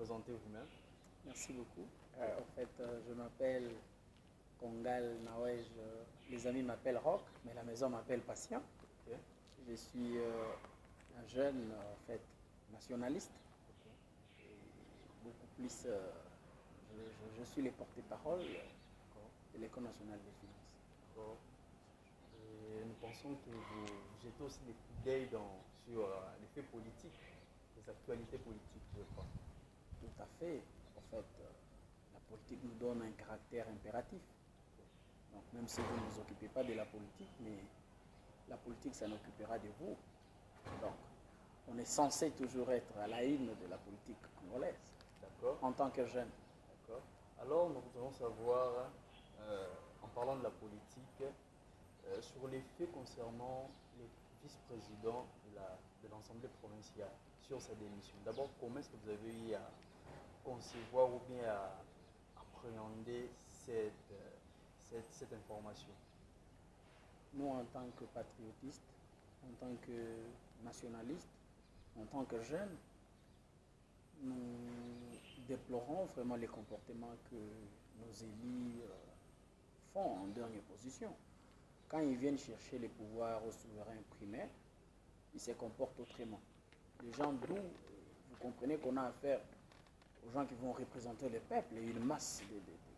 présenter vous-même. Merci beaucoup. Je m'appelle Kongal Nawej. Les amis m'appellent Rock, mais la maison m'appelle Patient. Ok. Je suis un jeune nationaliste. Ok. Et beaucoup plus, je suis le porte-parole D'accord. de l'École nationale des finances. D'accord. Et nous pensons que vous jetez aussi des coups d'œil sur les faits politiques, les actualités politiques, je crois. Tout à fait. La politique nous donne un caractère impératif. Donc, même si vous ne vous occupez pas de la politique, mais la politique, ça n'occupera de vous. Donc, on est censé toujours être à la une de la politique congolaise, D'accord. en tant que jeune. D'accord. Alors, nous voudrions savoir, en parlant de la politique, sur les faits concernant les vice-présidents de l'Assemblée provinciale sur sa démission. D'abord, comment est-ce que vous avez eu à concevoir ou bien à appréhender cette information? Nous, en tant que patriotistes, en tant que nationalistes, en tant que jeunes, nous déplorons vraiment les comportements que nos élus font en dernière position. Quand ils viennent chercher les pouvoirs aux souverains primaires, ils se comportent autrement. Les gens d'où vous comprenez qu'on a affaire aux gens qui vont représenter le peuple et une masse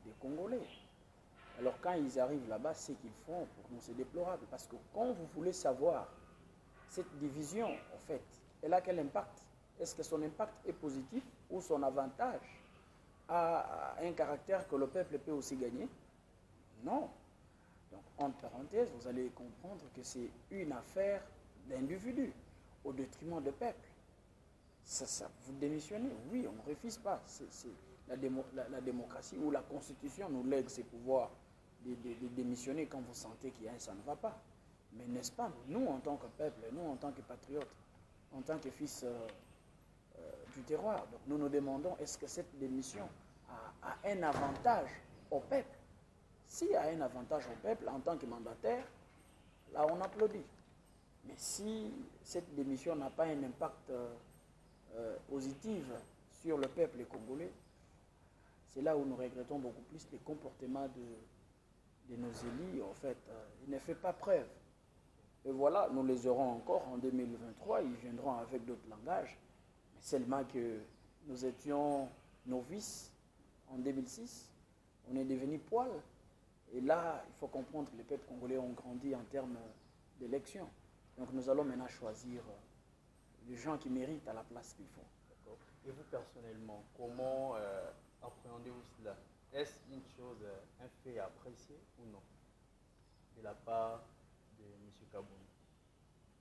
de Congolais. Alors quand ils arrivent là-bas, ce qu'ils font, pour nous, c'est déplorable. Parce que quand vous voulez savoir cette division, en fait, elle a quel impact? Est-ce que son impact est positif ou son avantage a un caractère que le peuple peut aussi gagner? Non. Donc, entre parenthèses, vous allez comprendre que c'est une affaire d'individu au détriment du peuple. Ça, vous démissionnez? Oui, on ne refuse pas. C'est la démocratie ou la constitution nous lègue ces pouvoirs de démissionner quand vous sentez qu'il y a un ça ne va pas. Mais n'est-ce pas, nous en tant que peuple, nous en tant que patriotes, en tant que fils du terroir, donc nous nous demandons est-ce que cette démission a un avantage au peuple? S'il y a un avantage au peuple en tant que mandataire, là on applaudit. Mais si cette démission n'a pas un impact positif sur le peuple congolais, c'est là où nous regrettons beaucoup plus les comportements de nos élus. En fait, ils ne font pas preuve. Et voilà, nous les aurons encore en 2023, ils viendront avec d'autres langages. Mais seulement que nous étions novices en 2006, on est devenu poil. Et là, il faut comprendre que les peuples congolais ont grandi en termes d'élections. Donc nous allons maintenant choisir les gens qui méritent à la place qu'il faut. D'accord. Et vous, personnellement, comment appréhendez-vous cela? Est-ce une chose, un fait à apprécier ou non de la part de M. Kaboun?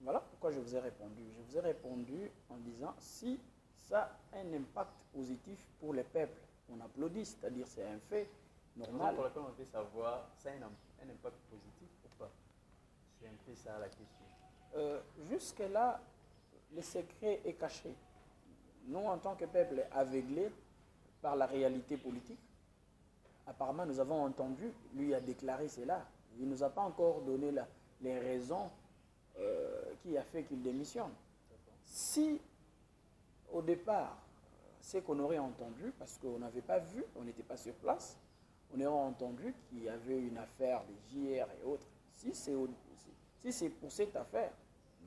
Voilà pourquoi je vous ai répondu. Je vous ai répondu en disant si ça a un impact positif pour les peuples, on applaudit, c'est-à-dire c'est un fait normal. Pour laquelle on veut savoir, ça a un impact positif ou pas? C'est un peu ça la question. Jusque-là, le secret est caché. Nous, en tant que peuple aveuglé par la réalité politique, apparemment nous avons entendu, lui a déclaré cela. Il ne nous a pas encore donné les raisons qui a fait qu'il démissionne. Si, au départ, ce qu'on aurait entendu, parce qu'on n'avait pas vu, on n'était pas sur place, on aurait entendu qu'il y avait une affaire de JR et autres. Si c'est pour cette affaire,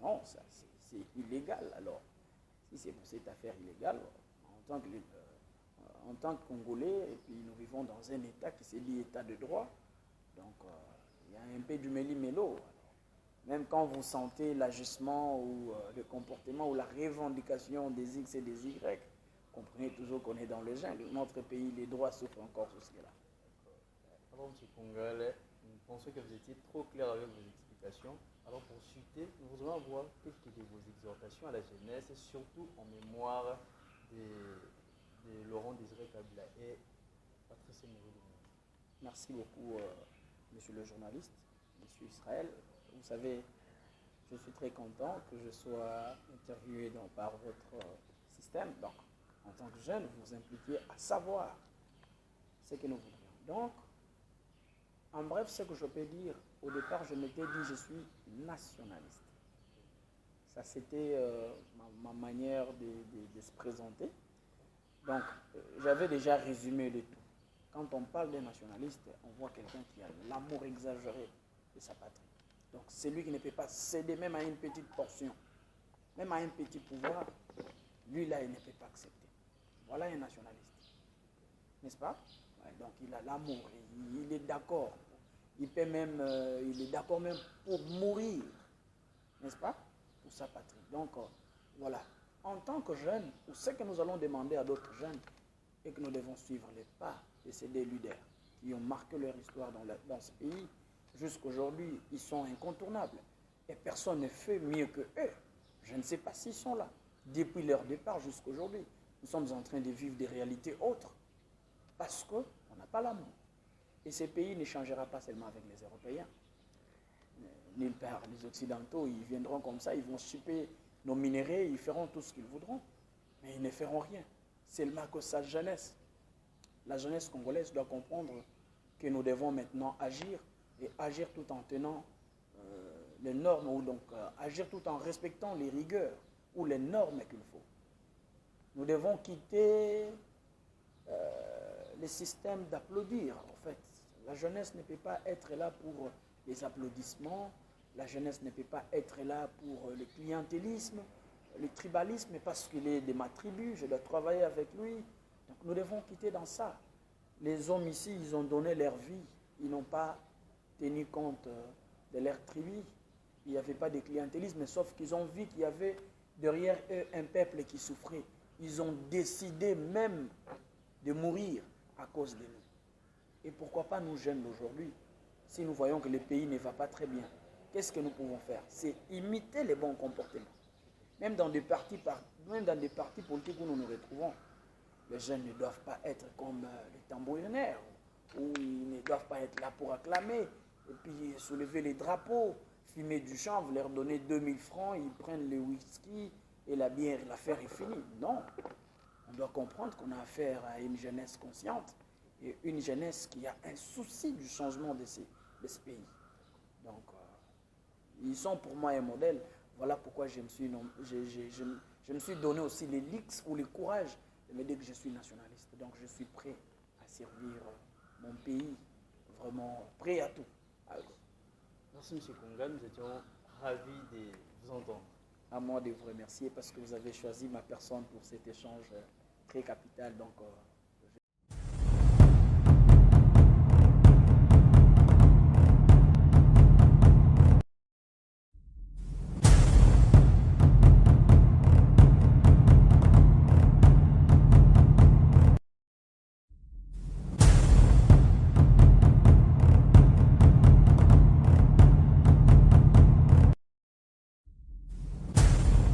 non, c'est illégal alors. Si c'est pour cette affaire illégale, en tant que Congolais, et puis nous vivons dans un État qui se dit État de droit, donc il y a un peu du méli-mélo. Même quand vous sentez l'agissement ou le comportement ou la revendication des X et des Y, comprenez toujours qu'on est dans le jungle. Notre pays, les droits souffrent encore sur ce là. Alors, M. Kongal, nous pensons que vous étiez trop clair avec vos explications. Alors, pour chuter, nous voudrions avoir quelques de vos exhortations à la jeunesse, surtout en mémoire de Laurent Désiré Kabila et Patrice Emery. Merci beaucoup, monsieur le journaliste, monsieur Israël. Vous savez, je suis très content que je sois interviewé par votre système. Donc, en tant que jeune, vous vous impliquez à savoir ce que nous voudrions. Donc, en bref, ce que je peux dire, au départ, je m'étais dit je suis nationaliste. Ça, c'était ma manière de se présenter. Donc, j'avais déjà résumé le tout. Quand on parle d'un nationaliste, on voit quelqu'un qui a l'amour exagéré de sa patrie. Donc, c'est lui qui ne peut pas céder même à une petite portion, même à un petit pouvoir. Lui, là, il ne peut pas accepter. Voilà un nationaliste. N'est-ce pas? Ouais, donc, il a l'amour. Il est d'accord. Il est d'accord même pour mourir. N'est-ce pas? Pour sa patrie. Donc, voilà. En tant que jeunes, ce que nous allons demander à d'autres jeunes, et que nous devons suivre les pas de ces deux leaders qui ont marqué leur histoire dans ce pays. Jusqu'aujourd'hui, ils sont incontournables. Et personne ne fait mieux que eux. Je ne sais pas s'ils sont là. Depuis leur départ jusqu'aujourd'hui, nous sommes en train de vivre des réalités autres. Parce qu'on n'a pas l'amour. Et ce pays ne changera pas seulement avec les Européens. Nulle part. Les Occidentaux, ils viendront comme ça, ils vont choper nos minéraux, ils feront tout ce qu'ils voudront. Mais ils ne feront rien. Seulement que sa jeunesse, la jeunesse congolaise doit comprendre que nous devons maintenant agir et agir tout en tenant les normes, ou donc agir tout en respectant les rigueurs ou les normes qu'il faut. Nous devons quitter le système d'applaudir. En fait, la jeunesse ne peut pas être là pour les applaudissements, la jeunesse ne peut pas être là pour le clientélisme, le tribalisme, parce qu'il est de ma tribu, je dois travailler avec lui. Donc nous devons quitter dans ça. Les hommes ici, ils ont donné leur vie, ils n'ont pas tenu compte de leur tribu. Il n'y avait pas de clientélisme, sauf qu'ils ont vu qu'il y avait derrière eux un peuple qui souffrait. Ils ont décidé même de mourir à cause de nous. Et pourquoi pas nous jeunes d'aujourd'hui, si nous voyons que le pays ne va pas très bien, qu'est-ce que nous pouvons faire? C'est imiter les bons comportements. Même dans des partis politiques où nous nous retrouvons, les jeunes ne doivent pas être comme les tambourinaires, où ils ne doivent pas être là pour acclamer, et puis soulever les drapeaux, fumer du chanvre, leur donner 2000 francs, ils prennent le whisky et la bière, l'affaire est finie. Non, on doit comprendre qu'on a affaire à une jeunesse consciente et une jeunesse qui a un souci du changement de ce pays. Donc, ils sont pour moi un modèle. Voilà pourquoi je me suis donné aussi les leaks ou le courage de me dire que je suis nationaliste. Donc je suis prêt à servir mon pays, vraiment prêt à tout. Alors, merci M. Konga, nous étions ravis de vous entendre. À moi de vous remercier parce que vous avez choisi ma personne pour cet échange très capital. Donc